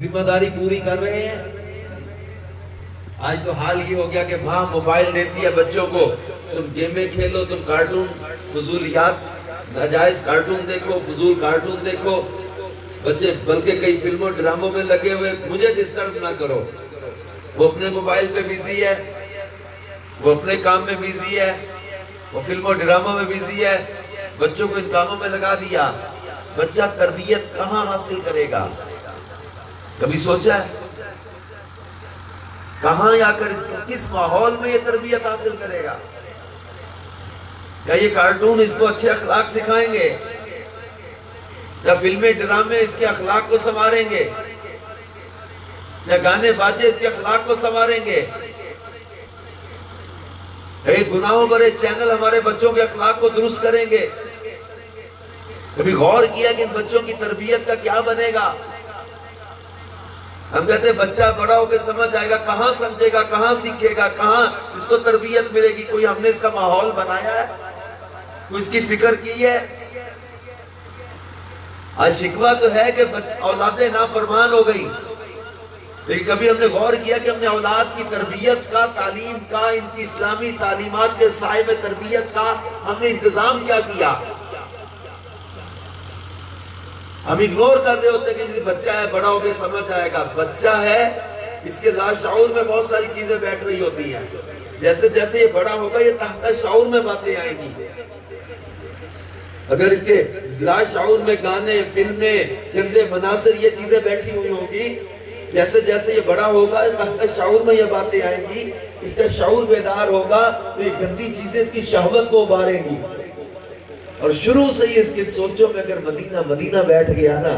ذمہ داری پوری کر رہے ہیں؟ آج تو حال یہ ہو گیا کہ ماں موبائل دیتی ہے بچوں کو، تم گیمیں کھیلو، تم کارٹون فضولیات ناجائز کارٹون دیکھو، فضول کارٹون دیکھو، بچے بلکہ کئی فلموں ڈراموں میں لگے ہوئے، مجھے ڈسٹرب نہ کرو۔ وہ اپنے موبائل پہ بیزی ہے، وہ اپنے کام میں بیزی ہے، وہ فلموں ڈراموں میں بیزی ہے، بچوں کو ان کاموں میں لگا دیا۔ بچہ تربیت کہاں حاصل کرے گا؟ کبھی سوچا ہے؟ کہاں یا کر کس ماحول میں یہ تربیت حاصل کرے گا؟ کیا یہ کارٹون اس کو اچھے اخلاق سکھائیں گے؟ یا فلمیں ڈرامے اس کے اخلاق کو سنواریں گے؟ یا گانے باجے اس کے اخلاق کو سنواریں گے؟ ایک گناہوں بھرے چینل ہمارے بچوں کے اخلاق کو درست کریں گے؟ کبھی غور کیا کہ ان بچوں کی تربیت کا کیا بنے گا؟ ہم کہتے ہیں بچہ بڑا ہو کے سمجھ جائے گا، کہاں سمجھے گا، کہاں سیکھے گا، کہاں اس کو تربیت ملے گی؟ کوئی ہم نے اس کا ماحول بنایا ہے؟ کوئی اس کی فکر کی ہے؟ آج شکوہ تو ہے کہ اولادیں نافرمان ہو گئی، لیکن کبھی ہم نے غور کیا کہ ہم نے اولاد کی تربیت کا، تعلیم کا، ان کی اسلامی تعلیمات کے سائے میں تربیت کا ہم نے انتظام کیا کیا؟ ہم اگنور کر رہے ہوتے ہیں کہ بچہ ہے، بڑا ہو کے سمجھ جائے گا۔ بچہ ہے، اس کے ذات شعور میں بہت ساری چیزیں بیٹھ رہی ہوتی ہیں، جیسے جیسے یہ بڑا ہوگا یہ تحت شعور میں باتیں آئیں گی۔ اگر اس کے ذات شعور میں گانے، فلمیں، گندے مناظر، یہ چیزیں بیٹھی ہوئی ہوں گی، جیسے جیسے یہ بڑا ہوگا تحت شعور میں یہ باتیں آئیں گی، اس کا شعور بیدار ہوگا تو یہ گندی چیزیں اس کی شہوت کو اباریں گی۔ اور شروع سے ہی اس کے سوچوں میں اگر مدینہ بیٹھ گیا نا،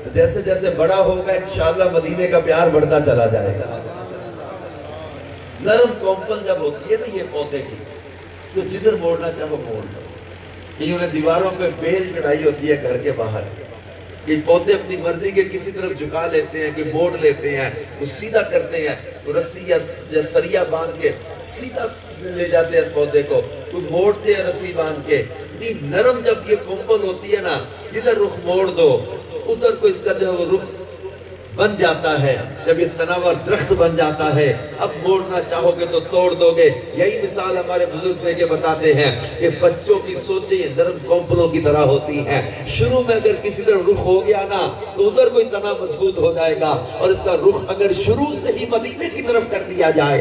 تو جیسے جیسے بڑا ہوگا انشاءاللہ مدینے کا پیار بڑھتا چلا جائے گا۔ نرم کومپل جب ہوتی ہے نا یہ پودے کی، اس کو جدھر موڑنا چاہو موڑ لو۔ کہ انہیں دیواروں پہ بیل چڑھائی ہوتی ہے گھر کے باہر، کہ پودے اپنی مرضی کے کسی طرف جھکا لیتے ہیں، کہ موڑ لیتے ہیں، وہ سیدھا کرتے ہیں، وہ رسی یا سریا باندھ کے سیدھا لے جاتے ہیں پودے کو، کوئی موڑتے ہیں رسی باندھ کے۔ نرم جب یہ کومپل ہوتی ہے نا، جدھر رخ موڑ دو ادھر کو اس کا جو ہے وہ رخ بن جاتا ہے۔ جب یہ تناور درخت بن جاتا ہے، اب موڑنا چاہو گے تو توڑ دو گے۔ یہی مثال ہمارے بزرگ دے کے بتاتے ہیں کہ بچوں کی سوچیں نرم کومپلوں کی طرح ہوتی ہیں۔ شروع میں اگر کسی طرح رخ ہو گیا نا تو ادھر کوئی تنا مضبوط ہو جائے گا، اور اس کا رخ اگر شروع سے ہی مدینے کی طرف کر دیا جائے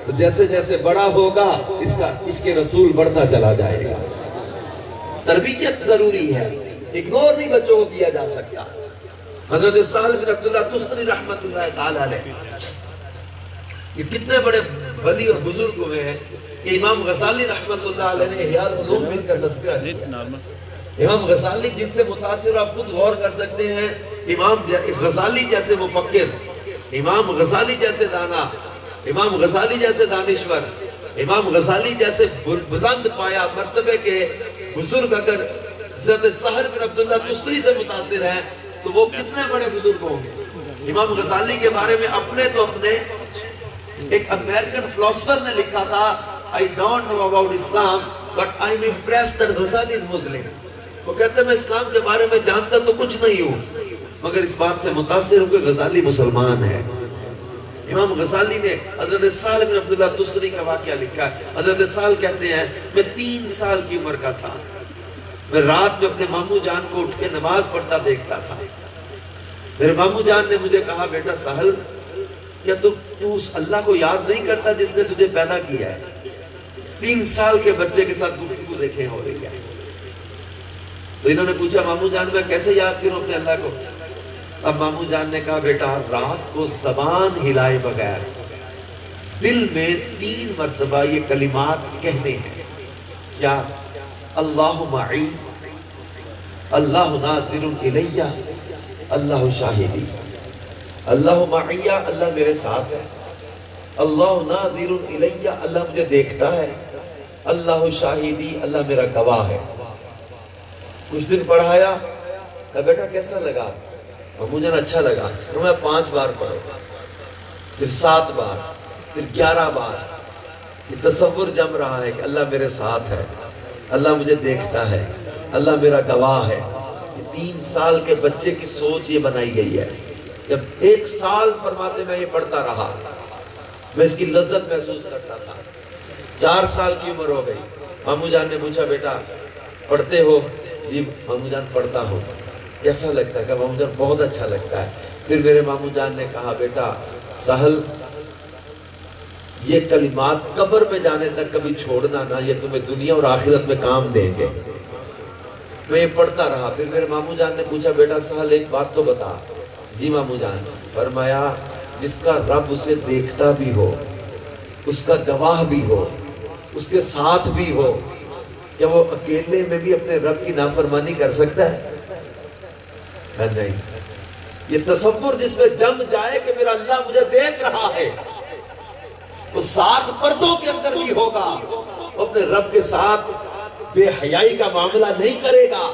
تو جیسے جیسے بڑا ہوگا اس کا عشق رسول بڑھتا چلا جائے گا۔ تربیت ضروری ہے، اگنور نہیں بچوں کو کیا جا سکتا۔ حضرت سہل بن عبداللہ تستری رحمت اللہ تعالی علیہ، یہ کتنے بڑے ولی اور بزرگ ہوئے ہیں کہ امام غزالی رحمت اللہ علیہ نے احیاء العلوم میں ان کا تذکرہ کیا۔ امام غزالی جن سے متاثر آپ خود غور کر سکتے ہیں، امام غزالی جیسے مفکر، امام غزالی جیسے دانا، امام غزالی جیسے دانشور، امام غزالی جیسے بلند پایا مرتبے کے بزرگ اگر حضرت سہل بن عبداللہ تستری سے متاثر ہیں تو وہ کتنے بڑے بزرگ ہوں گے۔ امام غزالی کے بارے میں اپنے ایک امریکن فلسفر نے لکھا تھا، I don't know about Islam but I'm impressed that Ghazali is Muslim۔ وہ کہتے ہیں میں اسلام کے بارے میں جانتا تو کچھ نہیں ہوں، مگر اس بات سے متاثر ہوں کہ غزالی مسلمان ہے۔ امام غزالی نے حضرت سہل بن عبداللہ تستری کا واقعہ لکھا ہے۔ حضرت سہل کہتے ہیں میں 3 سال کی عمر کا تھا، میں رات میں اپنے ماموں جان کو اٹھ کے نماز پڑھتا دیکھتا تھا۔ میرے ماموں جان نے مجھے کہا بیٹا سہل، کیا تو اس اللہ کو یاد نہیں کرتا جس نے تجھے پیدا کیا ہے؟ 3 سال کے بچے کے ساتھ گفتگو دیکھیں ہو رہی ہے۔ تو انہوں نے پوچھا ماموں جان میں کیسے یاد کروں اپنے اللہ کو؟ اب ماموں جان نے کہا بیٹا رات کو زبان ہلائے بغیر دل میں 3 مرتبہ یہ کلمات کہنے ہیں۔ کیا؟ اللہ معی، اللہ ناظر الیہ، اللہ شاہدی۔ اللہ معی، اللہ میرے ساتھ ہے، اللہ ناظر الیہ، اللہ مجھے دیکھتا ہے، اللہ شاہدی، اللہ میرا گواہ ہے۔ کچھ دن پڑھایا، کہا بیٹا کیسا لگا؟ اور مجھے اچھا لگا۔ تو میں 5 بار پڑھوں، پھر 7 بار، پھر 11 بار۔ یہ تصور جم رہا ہے کہ اللہ میرے ساتھ ہے، اللہ مجھے دیکھتا ہے، اللہ میرا گواہ ہے۔ یہ 3 سال کے بچے کی سوچ یہ بنائی گئی ہے۔ جب 1 سال فرماتے میں یہ پڑھتا رہا، میں اس کی لذت محسوس کرتا تھا۔ 4 سال کی عمر ہو گئی، ماموں جان نے پوچھا بیٹا پڑھتے ہو؟ جی ماموں جان پڑھتا ہو۔ کیسا لگتا ہے؟ کہ ماموں جان بہت اچھا لگتا ہے۔ پھر میرے ماموں جان نے کہا بیٹا سہل یہ کلمات قبر میں جانے تک کبھی چھوڑنا نہ، یہ تمہیں دنیا اور آخرت میں کام دیں گے۔ میں یہ پڑھتا رہا۔ پھر میرے ماموں جان نے پوچھا بیٹا سہل ایک بات تو بتا۔ جی ماموں جان۔ فرمایا جس کا رب اسے دیکھتا بھی ہو، اس کا گواہ بھی ہو، اس کے ساتھ بھی ہو، کیا وہ اکیلے میں بھی اپنے رب کی نافرمانی کر سکتا ہے؟ نہیں۔ یہ تصور جس میں جم جائے کہ میرا اللہ مجھے دیکھ رہا ہے، وہ 7 پردوں کے اندر بھی ہوگا، وہ اپنے رب کے ساتھ بے حیائی کا معاملہ نہیں کرے گا۔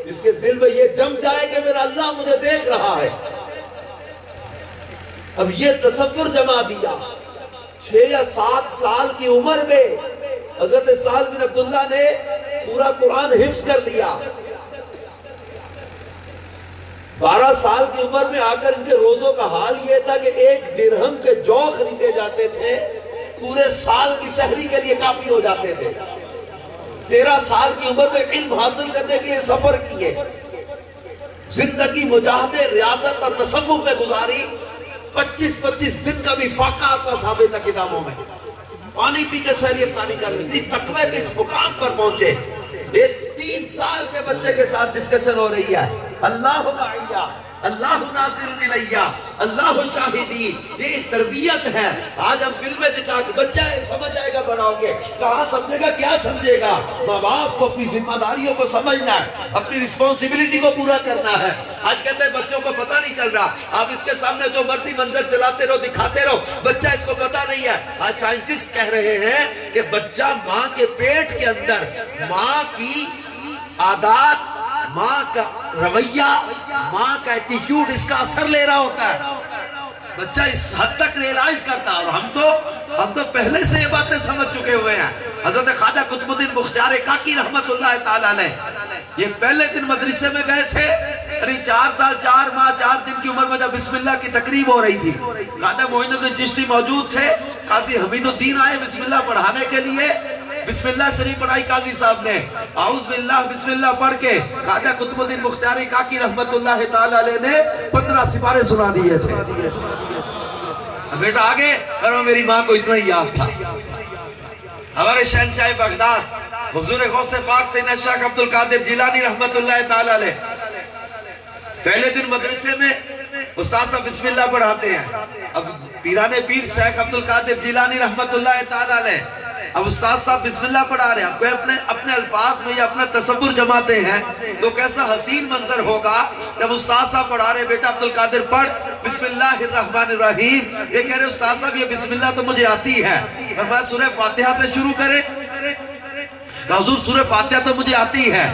جس کے دل میں یہ جم جائے کہ میرا اللہ مجھے دیکھ رہا ہے۔ اب یہ تصور جما دیا۔ 6 یا 7 سال کی عمر میں حضرت سہل بن عبداللہ نے پورا قرآن حفظ کر لیا۔ 12 سال کی عمر میں آ کر ان کے روزوں کا حال یہ تھا کہ 1 درہم کے جو خریدے جاتے تھے پورے سال کی سحری کے لیے کافی ہو جاتے تھے۔ 13 سال کی عمر میں علم حاصل کرنے کے لیے سفر کیے، زندگی مجاہدے ریاست اور تصوف میں گزاری۔ 25 دن کا بھی فاقہ آپ کا ثابت ہے کتابوں میں۔ پانی پی کے سحری افطاری کر رہی، تقوی کے اس مقام پر پہنچے۔ ایک 3 سال کے بچے کے ساتھ ڈسکشن ہو رہی ہے، اللہ معیہ، اللہ ناصر الیہ، اللہ شاہدی۔ یہ تربیت ہے۔ آج ہم فلمیں دکھا کے بچہ سمجھ جائے گا بڑا ہو کے، کہاں سمجھے گا کیا سمجھے گا۔ ماں باپ کو اپنی ذمہ داریوں کو سمجھنا ہے، اپنی رسپانسبلٹی کو پورا کرنا ہے۔ آج کہتے ہیں بچوں کو پتہ نہیں چل رہا، آپ اس کے سامنے جو مرضی منظر چلاتے رہو، دکھاتے رہو، بچہ اس کو پتہ نہیں ہے۔ آج سائنٹسٹ کہہ رہے ہیں کہ بچہ ماں کے پیٹ کے اندر ماں کی عادات، ماں کا رویہ، ماں کا ایٹیٹیوڈ اس کا اثر لے رہا ہوتا ہے۔ بچہ اس حد تک ریلائز کرتا ہے، اور ہم تو پہلے سے یہ باتیں سمجھ چکے ہوئے ہیں۔ حضرت خواجہ قطب الدین بختیار کاکی رحمت اللہ تعالیٰ علیہ یہ پہلے دن مدرسے میں گئے تھے، 4 سال 4 ماہ 4 دن کی عمر میں جب بسم اللہ کی تقریب ہو رہی تھی، خواجہ معین الدین چشتی موجود تھے، قاضی حمید الدین آئے بسم اللہ پڑھانے کے لیے۔ بسم اللہ شریف پڑھائی قاضی صاحب نے، اعوذ باللہ بسم اللہ پڑھ کے خواجہ قطب الدین بختیار کاکی رحمت اللہ تعالیٰ علیہ نے 15 سپارے سنا دیے تھے۔ بیٹا آگے اور میری ماں کو اتنا ہی یاد تھا۔ ہمارے شہنشاہ بغداد حضور غوث پاک سیدنا شیخ عبد القادر جیلانی رحمت اللہ تعالیٰ علیہ پہلے دن مدرسے میں استاد صاحب بسم اللہ پڑھاتے ہیں۔ اب پیران پیر شیخ عبد القادر جیلانی رحمت اللہ تعالیٰ علیہ اب استاد صاحب بسم اللہ پڑھا رہے ہیں، اب کوئی اپنے الفاظ میں یا اپنا تصور جماتے ہیں تو کیسا حسین منظر ہوگا جب استاد صاحب پڑھا رہے بیٹا عبد القادر پڑھ بسم اللہ الرحمن الرحیم۔ یہ کہہ رہے استاد صاحب یہ بسم اللہ تو مجھے آتی ہے، فرمایا سورہ فاتحہ سے شروع کریں۔ حضور سورہ فاتحہ تو مجھے آتی ہے،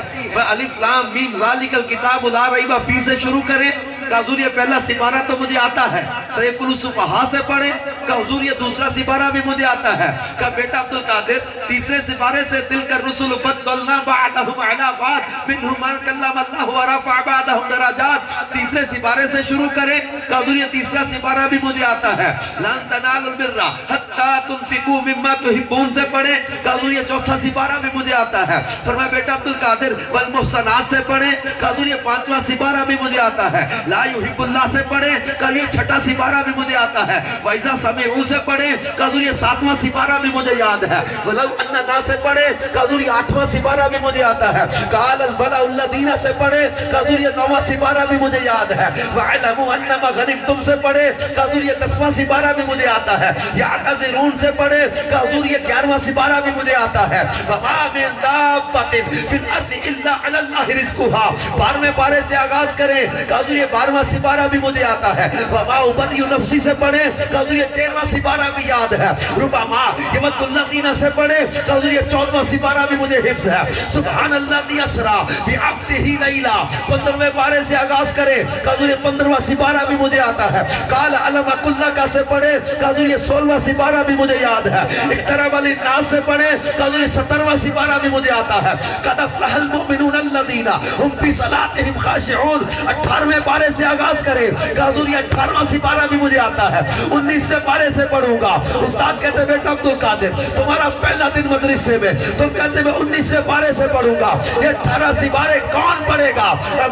الف لام میم ذالک الکتاب لا ریب فیہ سے شروع کریں۔ کہ حضور یہ پہلا سپارہ تو مجھے آتا ہے، سیقل السفہاء سے پڑھیں۔ کہ حضور یہ دوسرا سپارہ بھی مجھے آتا ہے۔ کہ بیٹا عبد القادر تیسرے سپارے سے تلک الرسل فضلنا بعضهم علی بعض منهم من کلم اللہ ورفع بعضهم درجات، تیسرے سپارے سے شروع کریں۔ کہ حضور یہ تیسرا سپارہ بھی مجھے آتا ہے، لن تنالوا البر حتی تنفقوا مما تحبون سے پڑھیں۔ کہ حضور یہ چوتھا سپارہ بھی مجھے آتا ہے۔ فرمایا بیٹا عبد القادر والمحصنات سے پڑھیں۔ کہ حضور یہ 5واں سپارہ بھی مجھے آتا ہے، لا یحب اللہ سے پڑھیں۔ کہ یہ 6واں سپارہ بھی مجھے آتا ہے، وَإِذَا سَمِعُوا سے پڑھیں۔ کہ حضور یہ 7واں سپارہ بھی مجھے یاد ہے، وَلَوْ أَنَّ النَّاسَ سے پڑھیں۔ کہ حضور یہ 8واں سپارہ بھی مجھے آتا ہے، قَالَ الْبَلَعُ الَّذِينَ سے پڑھیں۔ کہ حضور یہ 9واں سپارہ بھی مجھے یاد ہے، وَعَلَمُوا أَنَّمَا غَنِمْتُمْ سے پڑھیں۔ کہ حضور یہ 10واں سپارہ بھی مجھے آتا ہے، يَعْتَذِرُونَ سے پڑھیں۔ کہ حضور یہ 11واں سپارہ بھی مجھے آتا ہے، وَمَا مِن دَابَّةٍ فِي الْأَرْضِ إِلَّا عَلَى اللَّهِ رِزْقُهَا۔ 12ویں پارے سے آغاز کریں۔ کہ حضور یہ 12واں سپارہ بھی مجھے آتا ہے، وَمَا أُبَرِّئُ نَفْسِي سے پڑھیں۔ کہ حضور یہ 13واں سپارہ بھی یاد ہے، رُبَمَا يَوَدُّ الَّذِينَ سے پڑھیں۔ کہ حضور یہ 14واں سپارہ بھی مجھے حفظ ہے، سبحان الذی اسریٰ بعبدہ لیلا۔ 15ویں پارے سے آغاز کریں۔ کہ حضور یہ 15واں سپارہ بھی مجھے آتا ہے، قال الم اقل لک سے پڑھیں۔ کہ حضور یہ 16واں سپارہ سپارہ بھی مجھے یاد ہے. اقترب للناس سے پڑھے حضور 70واں سپارہ بھی مجھے آتا ہے. قد افلح المؤمنون الذین هم فی صلاتهم خاشعون. 18ویں پارے سے آغاز کرے حضور یہ 18واں سپارہ بھی مجھے آتا ہے. 19ویں پارے سے پڑھوں گا. استاد کہتے ہیں بیٹا عبدالقادر تمہارا پہلا دن مدرسے میں, تم کہتے میں 19ویں پارے سے پڑھوں گا. یہ 18 سپارے کون پڑھے گا؟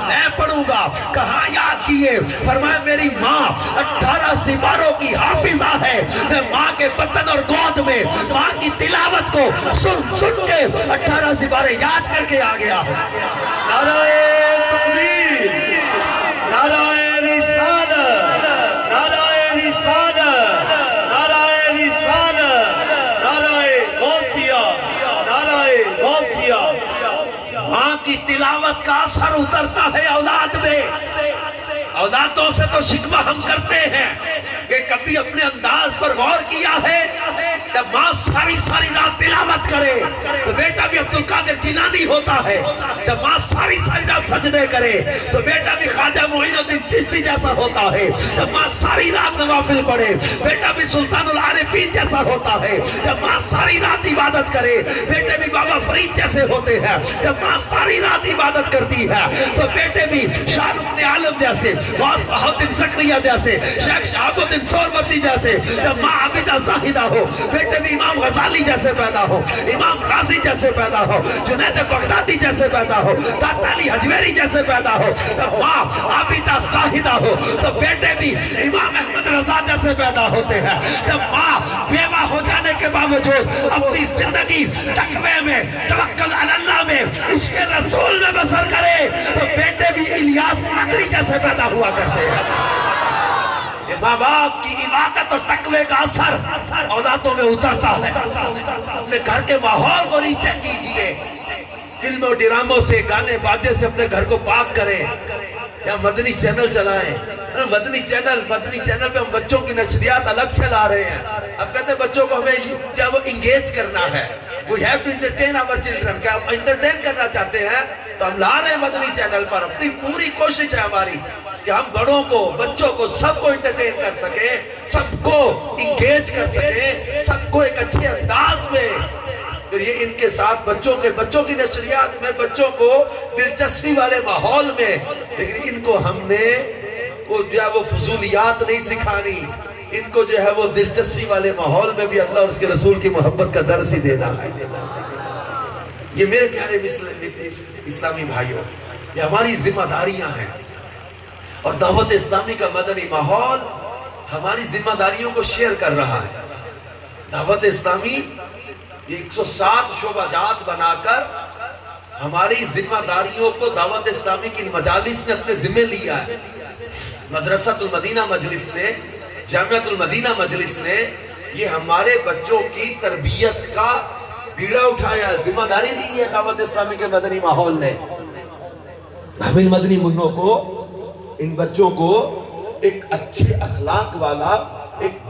میں پڑھوں گا. کہاں یاد کیے؟ فرمایا میری ماں 18 سپاروں کی حافظہ ہے. میں ماں کے بطن اور گود میں ماں کی تلاوت کو سن کے 18 سپارے یاد کر کے آ گیا ہوں. نعرہ تکبیر, نعرہ رسالت, نعرہ رسالت, نعرہ رسالت, نعرہ غوثیہ, نعرہ غوثیہ. ماں کی تلاوت کا اثر اترتا ہے اولاد میں. اولادوں سے تو شکوہ ہم کرتے ہیں کہ کبھی اپنے انداز پر غور کیا ہے. جب ماں ساری رات تلاوت کرے تو بیٹا بھی عبدالقادر جیلانی ہوتا ہے. جب ماں ساری رات سجدے کرے تو بیٹا بھی خواجہ معین الدین چشتی جیسا ہوتا ہے. جب ماں ساری رات نوافل پڑھے بیٹا بھی سلطان العارفین جیسا ہوتا ہے. جب ماں ساری رات عبادت کرے بیٹے بھی بابا فرید جیسے ہوتے ہیں. جب ماں ساری رات عبادت کرتی ہے تو بیٹے بھی شاہ رخ عالم جیسے, غوث بہاؤالدین زکریا جیسے, شیخ شہاب الدین سہروردی جیسے. جب ماں عابدہ زاہدہ ہو بیٹے بھی امام غزالی جیسے پیدا ہو, امام رازی جیسے پیدا ہو, جنید بغدادی جیسے پیدا ہو, داتا علی حجویری جیسے پیدا ہو. جب ماں عابدہ زاہدہ ہو تو بیٹے بھی امام احمد رضا جیسے پیدا ہوتے ہیں. جب ماں بیوہ ہو جانے کے باوجود اپنی زندگی تقوی میں, توکل علی اللہ میں, عشق رسول میں بسر کرے تو بیٹے بھی الیاس قادری جیسے پیدا ہوا کرتے ہیں. ماں باپ کی عبادت اور تقوی کا اثر اولادوں میں اترتا ہے. اپنے گھر کے ماحول کو ریچیک کیجئے. فلموں اور ڈراموں سے, گانے باجے سے اپنے گھر کو پاک کریں. یا مدنی چینل چلائیں. مدنی چینل پہ ہم بچوں کی نشریات الگ سے لا رہے ہیں. اب کہتے ہیں بچوں کو ہمیں کیا وہ انگیج کرنا ہے. We have to entertain our children. کیا ہم انٹرٹین کرنا چاہتے ہیں تو ہم لا رہے ہیں مدنی چینل پر. اپنی پوری کوشش ہے ہماری کہ ہم بڑوں کو, بچوں کو, سب کو انٹرٹین کر سکیں, سب کو انگیج کر سکیں, سب کو ایک اچھے انداز میں. تو یہ ان کے ساتھ بچوں کی نشریات میں, بچوں کو دلچسپی والے ماحول میں. لیکن ان کو ہم نے وہ فضولیات نہیں سکھانی. ان کو جو ہے وہ دلچسپی والے ماحول میں بھی اللہ اور اس کے رسول کی محبت کا درس ہی دینا ہے. یہ میرے پیارے اسلامی بھائیوں, یہ ہماری ذمہ داریاں ہیں. اور دعوت اسلامی کا مدنی ماحول ہماری ذمہ داریوں کو شیئر کر رہا ہے. دعوت اسلامی 107 شعبہ جات بنا کر ہماری ذمہ داریوں کو دعوت اسلامی کی مجالس نے اپنے ذمہ لیا ہے. مدرسۃ المدینہ مجلس نے, جامعۃ المدینہ مجلس نے یہ ہمارے بچوں کی تربیت کا بیڑا اٹھایا, ذمہ داری لی ہے دعوت اسلامی کے مدنی ماحول نے. ہم ان مدنی منوں کو, ان بچوں کو ایک اچھے اخلاق والا, ایک